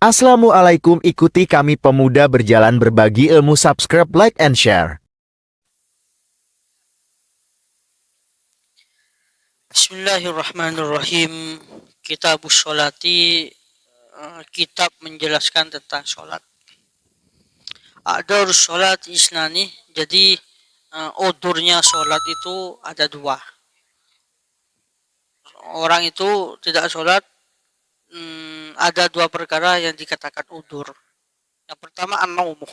Assalamualaikum, ikuti kami pemuda berjalan berbagi ilmu, subscribe, like, and share. Bismillahirrahmanirrahim. Kitabus Sholati, kitab menjelaskan tentang sholat. A'dharus sholat isnani, jadi odurnya sholat itu ada dua. Orang itu tidak sholat, ada dua perkara yang dikatakan udur. Yang pertama an-naumuh,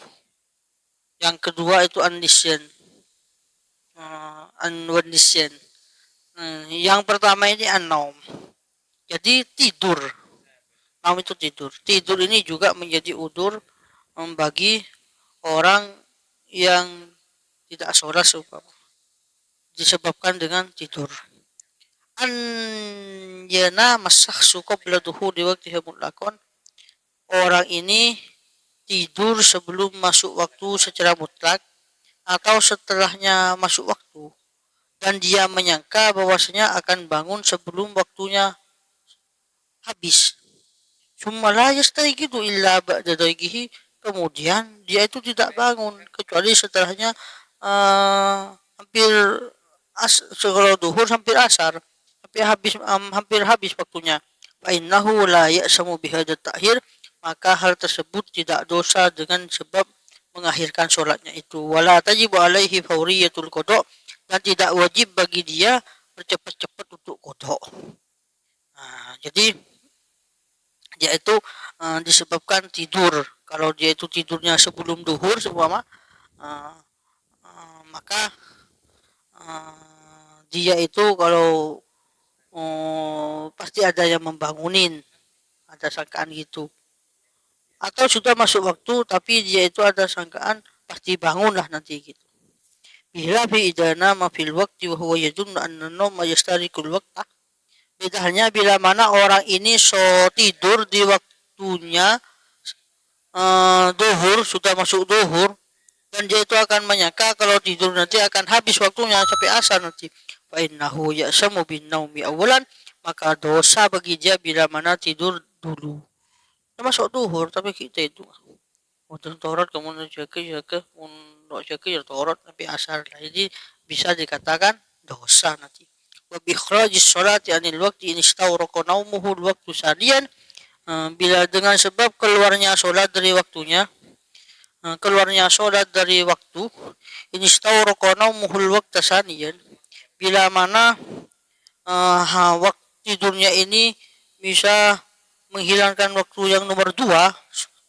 yang kedua itu an-nisyan. Yang pertama ini an-naum, jadi tidur. Naum itu tidur. Tidur ini juga menjadi udur bagi orang yang tidak sholat disebabkan dengan tidur. Anjana masak suka beladuhu di waktu mutlakon. Orang ini tidur sebelum masuk waktu secara mutlak atau setelahnya masuk waktu, dan dia menyangka bahwasanya akan bangun sebelum waktunya habis. Sumala yastayiqidu illa ba'da dayqihi, kemudian dia itu tidak bangun kecuali setelahnya hampir kalau duhur hampir asar, hampir habis waktunya. Fa innahu la ya'samu bihadza ta'khir, maka hal tersebut tidak dosa dengan sebab mengakhirkan sholatnya itu. Wala tajibu alaihi fauriyatul qada, dan tidak wajib bagi dia bercepat-cepat untuk qada. Jadi dia itu disebabkan tidur. Kalau dia itu tidurnya sebelum duhur seumpama, maka dia itu kalau pasti ada yang membangunin, ada sangkaan gitu. Atau sudah masuk waktu tapi dia itu ada sangkaan pasti bangun lah nanti gitu. Bila fi idana ma fil waqti wa huwa yadunnu anna an-nawma yastarikul waqta. Bedanya bila mana orang ini tidur di waktunya duhur, sudah masuk duhur, dan dia itu akan menyangka kalau tidur nanti akan habis waktunya sampai asar nanti. Fa innahu ya'samu bin naumi awalan, maka dosa bagi dia bila mana tidur dulu. Masuk duhur tapi kita itu untuk torot kemudian jaga untuk jaga ya torot tapi asar. Jadi bisa dikatakan dosa nanti. Wa bi ikhrajis sholati anil waqti in istawraqa naumuhu al-waqtu saniyan, bila dengan sebab keluarnya sholat dari waktunya, ini istawraqa naumuhul waqta saniyan, bila mana waktu tidurnya ini bisa menghilangkan waktu yang nomor dua,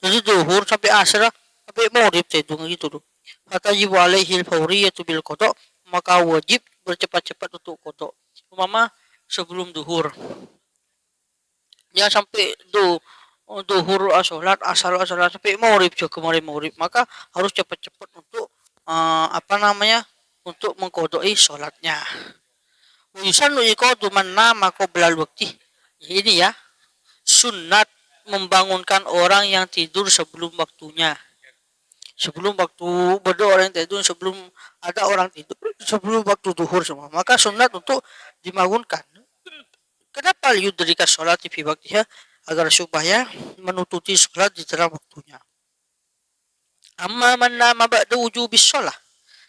jadi duhur sampai asar sampai maghrib itu gitu tuh. Fatajibu alaihi al-fawriyatu bil qada, maka wajib bercepat-cepat untuk qada. Umpama sebelum duhur, ya sampai duhur sholat asar sampai maghrib juga kemarin maghrib, maka harus cepat-cepat untuk untuk mengkodoi sholatnya. Wisan iqadu man nama qoblal waqti. Ini ya, sunat membangunkan orang yang tidur sebelum waktunya. Sebelum waktu berdoa orang tidur, sebelum ada orang tidur sebelum waktu duhur semua, maka sunat untuk dibangunkan. Kenapa yudrika sholat fi waktiha? Agar supaya menututi sholat di dalam waktunya. Amma man nama ba'da wujubis sholat,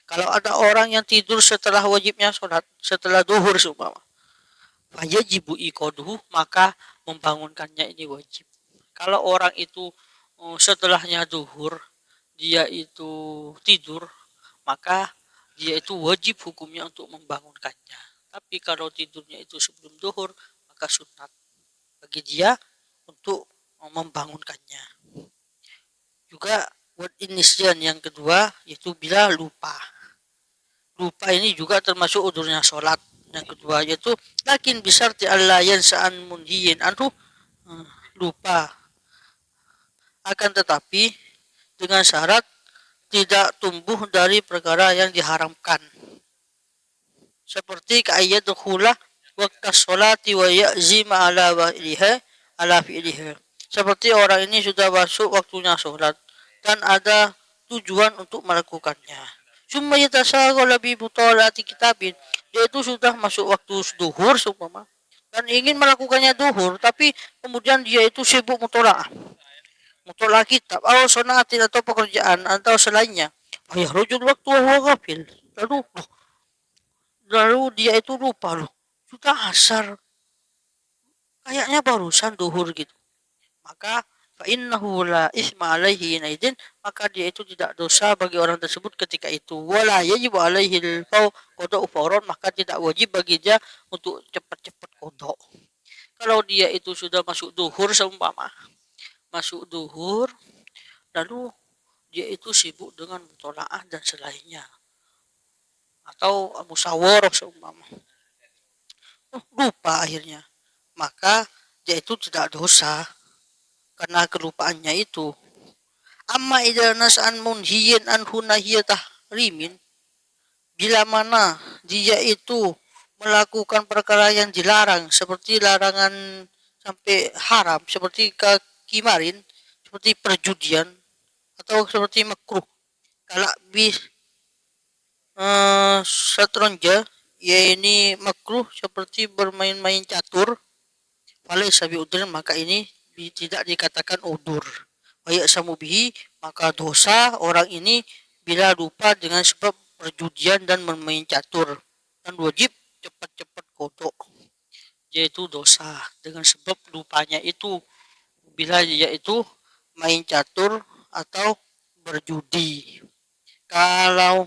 kalau ada orang yang tidur setelah wajibnya sholat, setelah duhur seumpama, fayajibu iqaduhu, maka membangunkannya ini wajib. Kalau orang itu setelahnya duhur dia itu tidur, maka dia itu wajib hukumnya untuk membangunkannya. Tapi kalau tidurnya itu sebelum duhur, maka sunat bagi dia untuk membangunkannya. Juga nisyan yang kedua yaitu bila lupa. Lupa ini juga termasuk udurnya sholat. Yang kedua yaitu lakin bisarti Allah yansa'an munhiyin anhu, lupa, akan tetapi dengan syarat tidak tumbuh dari perkara yang diharamkan, seperti ka'ayyad khulah waktu sholati wa ya'zima ala fi'liha, seperti orang ini sudah masuk waktunya sholat dan ada tujuan untuk melakukannya. Cuma yatasaghala bi butalati kitabin, yaitu sudah masuk waktu duhur seumpama dan ingin melakukannya duhur, tapi kemudian dia itu sibuk mutolaah, mutolak kitab atau sonatin atau pekerjaan atau selainnya, fayahrujul waktu wa huwa ghafil. Lalu dia itu lupa loh, sudah asar, kayaknya barusan duhur gitu. Maka fa innahu la isma alaihi naidin, maka dia itu tidak dosa bagi orang tersebut ketika itu. Wala yajibu alaihi qada'u fawran, maka tidak wajib bagi dia untuk cepat-cepat qada. Kalau dia itu sudah masuk duhur seumpama, masuk duhur lalu dia itu sibuk dengan mutolaah dan selainnya atau musyawarah seumpama, lupa akhirnya, maka dia itu tidak dosa karena kelupaannya itu. Amma idza nas'an munhiyin anhu nahiyatah rimin, bila mana dia itu melakukan perkara yang dilarang seperti larangan sampai haram seperti kimarin, seperti perjudian atau seperti makruh kalau bis satronja, ya ini makruh seperti bermain-main catur, falaysa biudrin, maka ini tidak dikatakan udur. Wa samubihi, maka dosa orang ini bila lupa dengan sebab perjudian dan bermain catur, dan wajib cepat-cepat kodok, yaitu dosa dengan sebab lupanya itu bila dia itu main catur atau berjudi. Kalau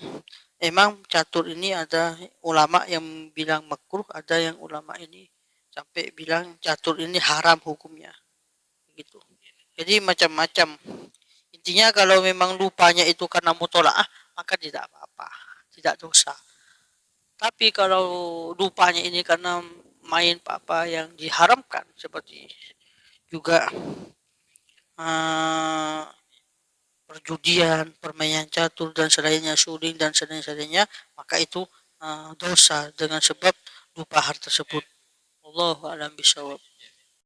emang catur ini ada ulama yang bilang makruh, ada yang ulama ini sampai bilang catur ini haram hukumnya gitu. Jadi macam-macam. Intinya kalau memang lupanya itu karena mutolaah, maka tidak apa-apa, tidak dosa. Tapi kalau lupanya ini karena main apa yang diharamkan seperti juga perjudian, permainan catur dan selainnya, suling dan selainnya, maka itu dosa dengan sebab lupa hal tersebut. Allahu a'lam bishawab.